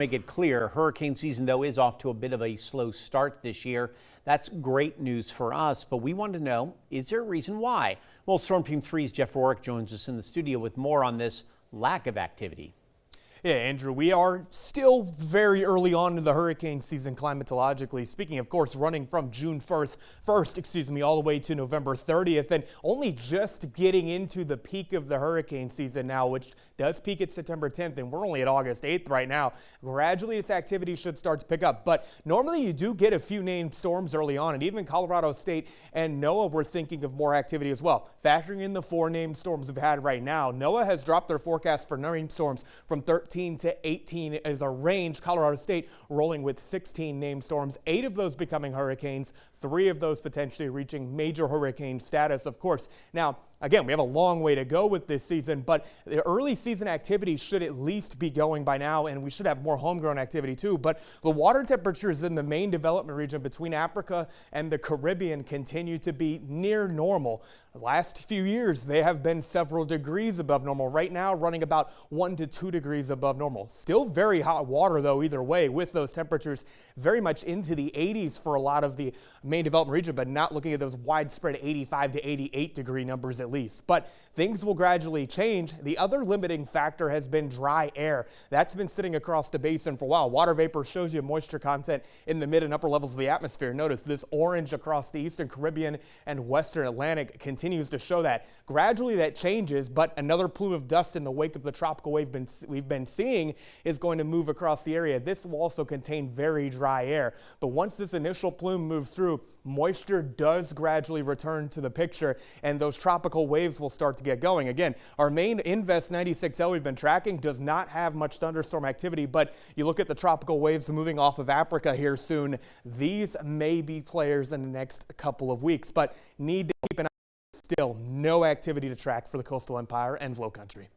Make it clear, hurricane season, though, is off to a bit of a slow start this year. That's great news for us, but we want to know, is there a reason why? Well, Storm Team 3's Jeff Vorick joins us in the studio with more on this lack of activity. Yeah, Andrew, we are still very early on in the hurricane season climatologically speaking, of course, running from June 1st, all the way to November 30th, and only just getting into the peak of the hurricane season now, which does peak at September 10th, and we're only at August 8th right now. Gradually, its activity should start to pick up, but normally you do get a few named storms early on, and even Colorado State and NOAA were thinking of more activity as well. Factoring in the 4 named storms we've had right now, NOAA has dropped their forecast for named storms from 13 to 18 as a range. Colorado State rolling with 16 named storms, 8 of those becoming hurricanes, 3 of those potentially reaching major hurricane status, of course. Now, again, we have a long way to go with this season, but the early season activity should at least be going by now, and we should have more homegrown activity too. But the water temperatures in the main development region between Africa and the Caribbean continue to be near normal. The last few years, they have been several degrees above normal. Right now, running about 1 to 2 degrees above normal. Still very hot water, though, either way, with those temperatures very much into the 80s for a lot of the main development region, but not looking at those widespread 85 to 88 degree numbers at least. But things will gradually change. The other limiting factor has been dry air. That's been sitting across the basin for a while. Water vapor shows you moisture content in the mid and upper levels of the atmosphere. Notice this orange across the eastern Caribbean and western Atlantic continues to show that. Gradually that changes, but another plume of dust in the wake of the tropical wave we've been seeing is going to move across the area. This will also contain very dry air. But once this initial plume moves through, moisture does gradually return to the picture, and those tropical waves will start to get going. Again, our main Invest 96L we've been tracking does not have much thunderstorm activity, but you look at the tropical waves moving off of Africa here soon. These may be players in the next couple of weeks, but need to keep an eye. Still no activity to track for the coastal empire and low country.